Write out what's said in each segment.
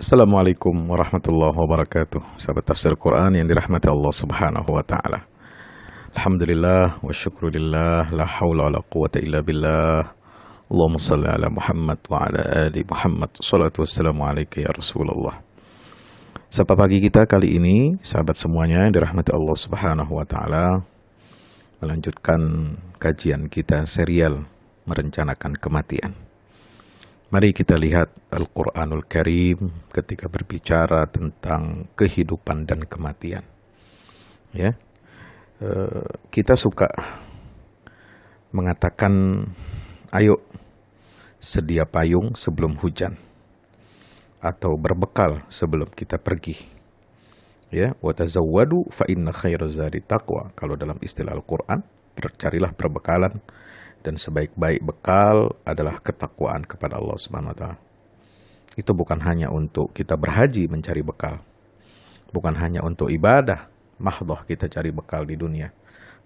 Assalamualaikum warahmatullahi wabarakatuh. Sahabat tafsir Quran yang dirahmati Allah Subhanahu wa taala. Alhamdulillah wa syukrulillah, la haula wala quwata illa billah. Allahumma shalli ala Muhammad wa ala ali Muhammad. Shalatu wassalamu alayka ya Rasulullah. Sapa pagi kita kali ini, sahabat semuanya yang dirahmati Allah Subhanahu wa taala, melanjutkan kajian kita serial merencanakan kematian. Mari kita lihat Al-Quranul Karim ketika berbicara tentang kehidupan dan kematian. Ya, kita suka mengatakan, ayo sedia payung sebelum hujan, atau berbekal sebelum kita pergi. Ya, wa tazawwadu fa inna khairaz zadi taqwa. Kalau dalam istilah Al-Quran, carilah perbekalan, dan sebaik-baik bekal adalah ketakwaan kepada Allah Subhanahu wa taala. Itu bukan hanya untuk kita berhaji mencari bekal. Bukan hanya untuk ibadah mahdhah kita cari bekal di dunia.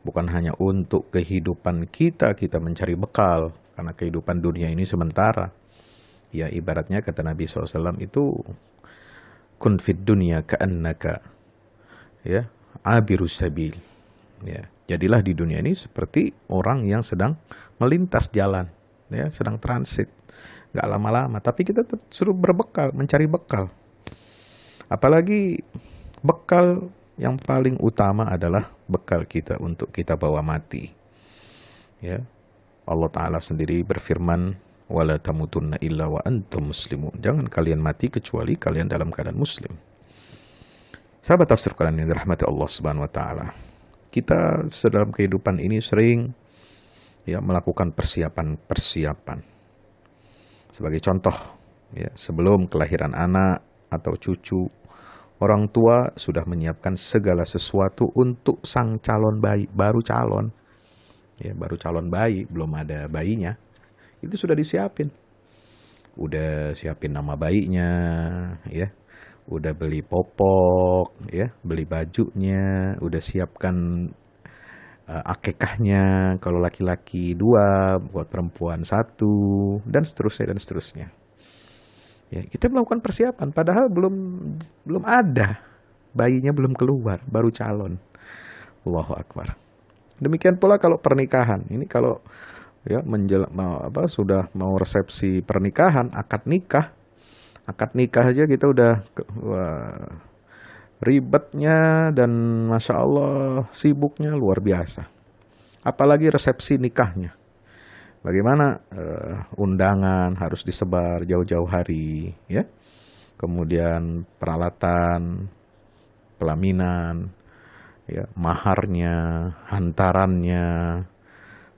Bukan hanya untuk kehidupan kita mencari bekal, karena kehidupan dunia ini sementara. Ya, ibaratnya kata Nabi SAW itu, kun fid dunya ka'annaka ya abirus sabil. Ya, jadilah di dunia ini seperti orang yang sedang melintas jalan, ya, sedang transit, nggak lama-lama. Tapi kita suruh berbekal, mencari bekal. Apalagi bekal yang paling utama adalah bekal kita untuk kita bawa mati. Ya, Allah Taala sendiri berfirman, wala tamutunna illa wa antum muslimun. Jangan kalian mati kecuali kalian dalam keadaan muslim. Sahabat tafsir Quran yang dirahmati Allah Subhanahu wa taala, kita dalam kehidupan ini sering melakukan persiapan. Sebagai contoh, ya, sebelum kelahiran anak atau cucu, orang tua sudah menyiapkan segala sesuatu untuk sang calon bayi, baru calon bayi, belum ada bayinya, itu sudah disiapin. Udah siapin nama bayinya, ya. Udah beli popok, ya, beli bajunya, udah siapkan akikahnya, kalau laki-laki 2, buat perempuan 1, dan seterusnya. Ya, kita melakukan persiapan, padahal belum ada, bayinya belum keluar, baru calon. Allahu Akbar. Demikian pula kalau pernikahan, ini kalau ya sudah mau resepsi pernikahan, akad nikah aja kita udah ribetnya dan Masya Allah sibuknya luar biasa. Apalagi resepsi nikahnya. Bagaimana undangan harus disebar jauh-jauh hari, ya. Kemudian peralatan, pelaminan, ya, maharnya, hantarannya,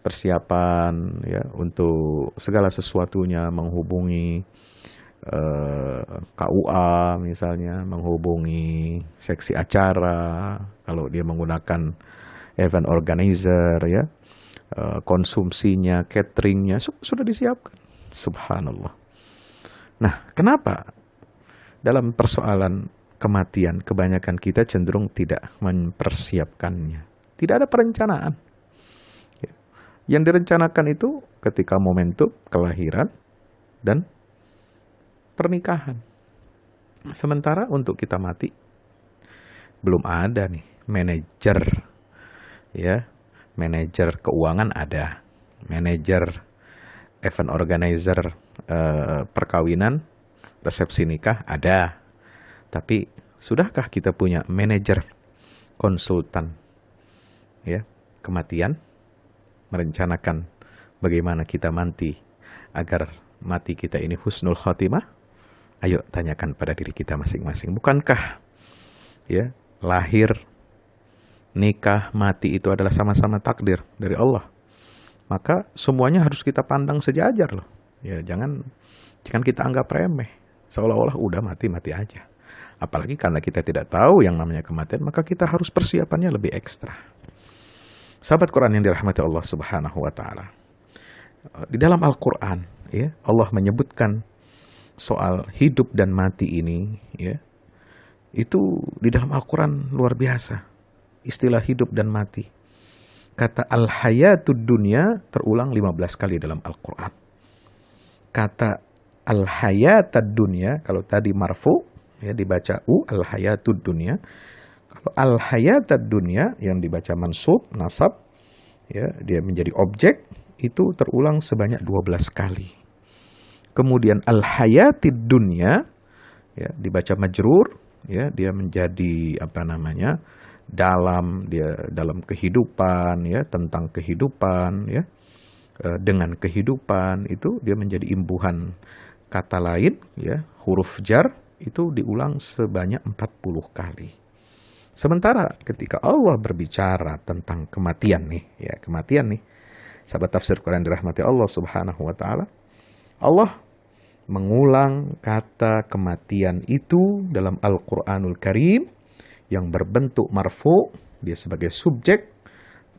persiapan, ya, untuk segala sesuatunya, menghubungi KUA misalnya, menghubungi seksi acara kalau dia menggunakan event organizer, ya, konsumsinya, cateringnya sudah disiapkan. Subhanallah. Nah, kenapa dalam persoalan kematian kebanyakan kita cenderung tidak mempersiapkannya? Tidak ada perencanaan. Yang direncanakan itu ketika momentum kelahiran dan pernikahan. Sementara untuk kita mati belum ada nih manajer, ya, manajer keuangan ada, manajer event organizer perkawinan, resepsi nikah ada. Tapi sudahkah kita punya manajer konsultan, ya, kematian, merencanakan bagaimana kita mati agar mati kita ini husnul khotimah? Ayo tanyakan pada diri kita masing-masing. Bukankah, ya, lahir, nikah, mati itu adalah sama-sama takdir dari Allah? Maka semuanya harus kita pandang sejajar loh. Ya, jangan kita anggap remeh, seolah-olah udah mati aja. Apalagi karena kita tidak tahu yang namanya kematian, maka kita harus persiapannya lebih ekstra. Sahabat Quran yang dirahmati Allah Subhanahu wa taala, di dalam Al-Quran, ya, Allah menyebutkan soal hidup dan mati ini, ya, itu di dalam Al-Quran luar biasa. Istilah hidup dan mati, kata al-hayatud dunya terulang 15 kali dalam Al-Quran. Kata al-hayatad dunya, kalau tadi marfu ya dibaca al-hayatud dunya. Kalau al-hayatad dunya yang dibaca mansub, nasab, ya dia menjadi objek, itu terulang sebanyak 12 kali. Kemudian al-hayatid dunya ya dibaca majrur, ya dia menjadi dalam kehidupan, ya tentang kehidupan, ya dengan kehidupan, itu dia menjadi imbuhan kata lain, ya huruf jar itu diulang sebanyak 40 kali. Sementara ketika Allah berbicara tentang kematian nih, sahabat tafsir Quran dirahmati Allah Subhanahu wa taala, Allah mengulang kata kematian itu dalam Al-Qur'anul Karim yang berbentuk marfu, dia sebagai subjek.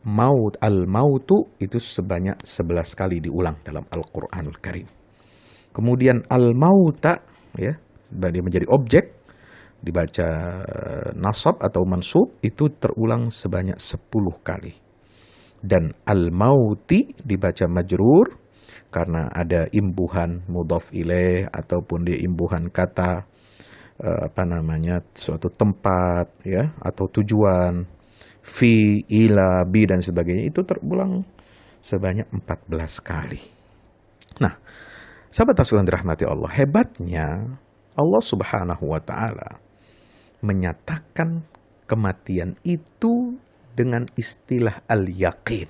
Al-mautu itu sebanyak 11 kali diulang dalam Al-Qur'anul Karim. Kemudian al-mauta, ya, dia menjadi objek, dibaca nasab atau mansub, itu terulang sebanyak 10 kali. Dan al-mauti dibaca majrur karena ada imbuhan mudhaf ilaih ataupun dia imbuhan kata suatu tempat, ya, atau tujuan, fi, ila, bi dan sebagainya, itu terulang sebanyak 14 kali. Nah, sahabat Rasulullah dirahmati Allah, hebatnya Allah Subhanahu wa taala menyatakan kematian itu dengan istilah al-yaqin.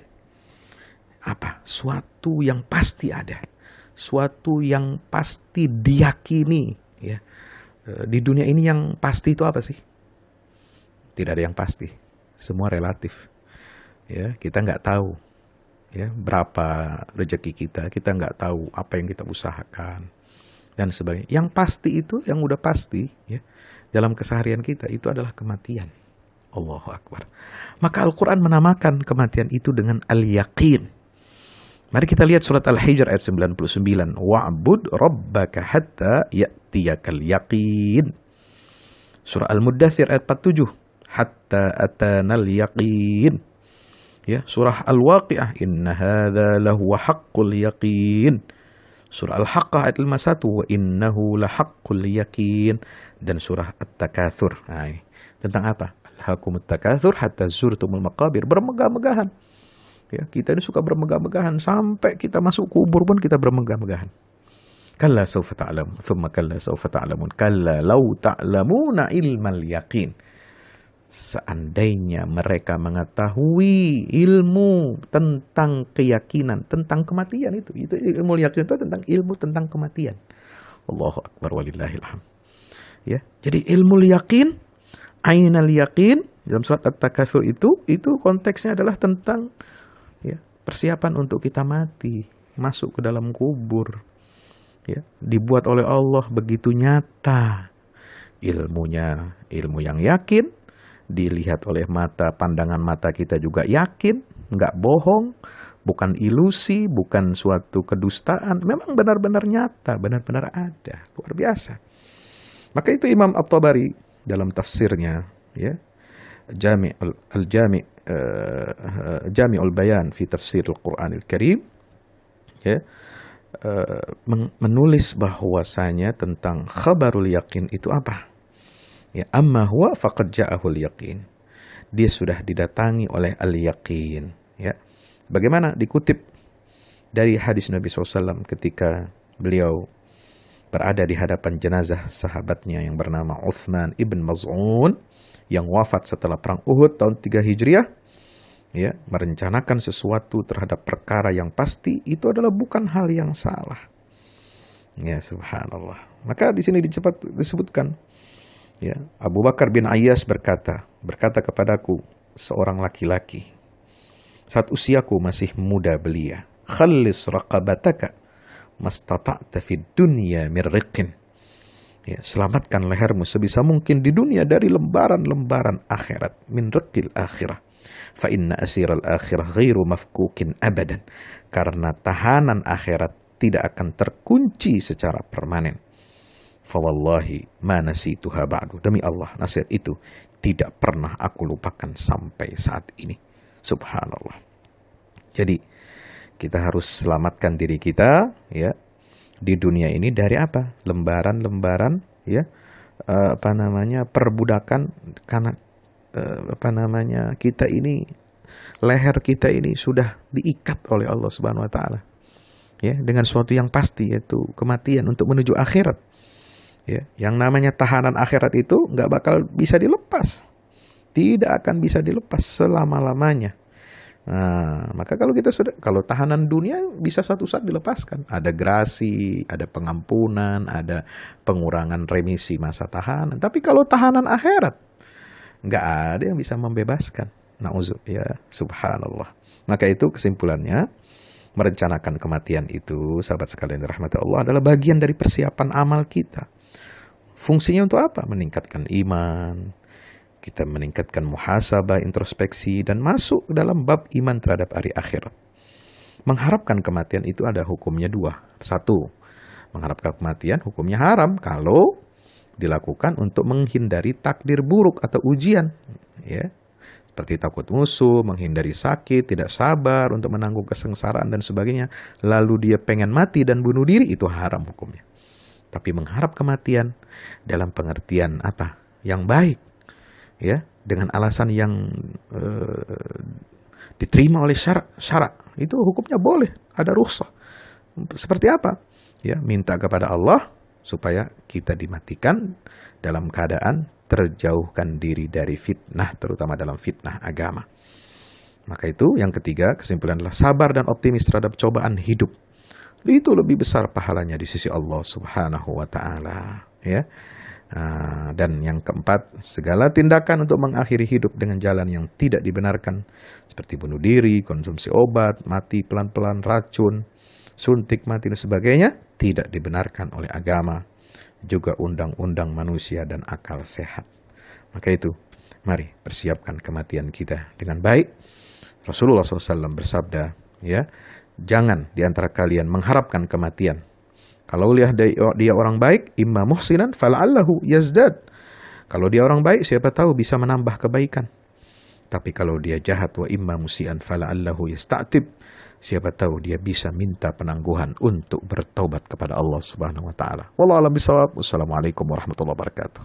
Apa? Suatu yang pasti ada, suatu yang pasti diyakini, ya. Di dunia ini yang pasti itu apa sih? Tidak ada yang pasti, semua relatif. Ya, kita nggak tahu, ya, berapa rezeki kita nggak tahu apa yang kita usahakan dan sebagainya. Yang pasti itu, yang udah pasti, ya, dalam keseharian kita itu adalah kematian. Allahu Akbar. Maka Al-Quran menamakan kematian itu dengan al-yaqin. Mari kita lihat surat Al-Hijr ayat 99. Wa'bud rabbaka hatta ya'tiyakal yaqin. Surah Al-Muddathir ayat 47. Hatta atanal yaqin. Ya, surah Al-Waqi'ah. Inna hadha lahuwa haqqul yaqin. Surah Al-Haqqah ayat 51. Wa innahu lahaqqul yaqin. Dan surah At-Takatsur. Nah, ini tentang apa? Alhaakumut takatsur hatta zurtumul maqabir. Bermegah-megahan. Ya, kita ini suka bermegah-megahan, sampai kita masuk kubur pun kita bermegah-megahan. Kalla sawfa ta'lamun, thumma kalla sawfa ta'lamun, kalla law ta'lamuna ilmal yaqin. Seandainya mereka mengetahui ilmu tentang keyakinan, tentang kematian itu ilmu yakin itu tentang ilmu tentang kematian. Allahu Akbar walillahil hamd. Ya, jadi ilmu yakin, ainal yakin dalam surat At-Takatsur itu konteksnya adalah tentang, ya, persiapan untuk kita mati, masuk ke dalam kubur, ya, dibuat oleh Allah begitu nyata. Ilmunya, ilmu yang yakin, dilihat oleh mata, pandangan mata kita juga yakin, nggak bohong, bukan ilusi, bukan suatu kedustaan, memang benar-benar nyata, benar-benar ada, luar biasa. Maka itu Imam At-Tabari dalam tafsirnya, ya, Jami'ul Bayan fi Tafsir Al-Quranil Karim, ya, menulis bahwasanya tentang khabarul yakin itu apa? Ya, amma huwa faqad ja'ahul yaqin. Dia sudah didatangi oleh al-yaqin, ya. Bagaimana dikutip dari hadis Nabi SAW ketika beliau berada di hadapan jenazah sahabatnya yang bernama Uthman ibn Maz'un yang wafat setelah perang Uhud tahun 3 Hijriah, ya, merencanakan sesuatu terhadap perkara yang pasti itu adalah bukan hal yang salah. Ya, subhanallah. Maka di sini disebutkan, ya, Abu Bakar bin Ayyas berkata kepadaku, seorang laki-laki, saat usiaku masih muda belia, khallis raqabataka mastata'ta fid dunya min riqin. Ya, selamatkan lehermu sebisa mungkin di dunia dari lembaran-lembaran akhirat, min riqil akhirah. Fa inna asiral akhirah ghairu mafkukin abadan. Karena tahanan akhirat tidak akan terkunci secara permanen. Fa wallahi ma nasituha ba'du. Demi Allah, nasihat itu tidak pernah aku lupakan sampai saat ini. Subhanallah. Jadi kita harus selamatkan diri kita, ya, di dunia ini dari apa? Lembaran-lembaran, ya, perbudakan, karena kita ini, leher kita ini sudah diikat oleh Allah Subhanahu wa taala, ya, dengan suatu yang pasti, yaitu kematian untuk menuju akhirat. Ya, yang namanya tahanan akhirat itu nggak bakal bisa dilepas, tidak akan bisa dilepas selama-lamanya. Nah, maka kalau tahanan dunia bisa satu saat dilepaskan, ada grasi, ada pengampunan, ada pengurangan remisi masa tahanan. Tapi kalau tahanan akhirat, nggak ada yang bisa membebaskan. Na'udzub, ya, subhanallah. Maka itu kesimpulannya, merencanakan kematian itu, sahabat sekalian dirahmati Allah, adalah bagian dari persiapan amal kita. Fungsinya untuk apa? Meningkatkan iman, kita meningkatkan muhasabah, introspeksi, dan masuk dalam bab iman terhadap hari akhir. Mengharapkan kematian itu ada hukumnya dua. Satu, mengharapkan kematian hukumnya haram kalau dilakukan untuk menghindari takdir buruk atau ujian, ya, seperti takut musuh, menghindari sakit, tidak sabar untuk menanggung kesengsaraan dan sebagainya, lalu dia pengen mati dan bunuh diri, itu haram hukumnya. Tapi mengharap kematian dalam pengertian apa? Yang baik, ya, dengan alasan yang diterima oleh syarak, itu hukumnya boleh, ada rukhsah. Seperti apa? Ya, minta kepada Allah supaya kita dimatikan dalam keadaan terjauhkan diri dari fitnah, terutama dalam fitnah agama. Maka itu yang ketiga, kesimpulan adalah sabar dan optimis terhadap cobaan hidup. Itu lebih besar pahalanya di sisi Allah Subhanahu wa taala, ya. Dan yang keempat, segala tindakan untuk mengakhiri hidup dengan jalan yang tidak dibenarkan, seperti bunuh diri, konsumsi obat, mati pelan-pelan, racun, suntik mati dan sebagainya, tidak dibenarkan oleh agama, juga undang-undang manusia dan akal sehat. Maka itu, mari persiapkan kematian kita dengan baik. Rasulullah SAW bersabda, ya, jangan di antara kalian mengharapkan kematian. Kalau lihat dia orang baik, imma muhsinan fala'allahu yazdad. Kalau dia orang baik, siapa tahu bisa menambah kebaikan. Tapi kalau dia jahat, wa imma musian fala'allahu yasta'tib. Siapa tahu dia bisa minta penangguhan untuk bertaubat kepada Allah Subhanahu wa taala. Wallahu a'lam bishawab. Wassalamualaikum warahmatullahi wabarakatuh.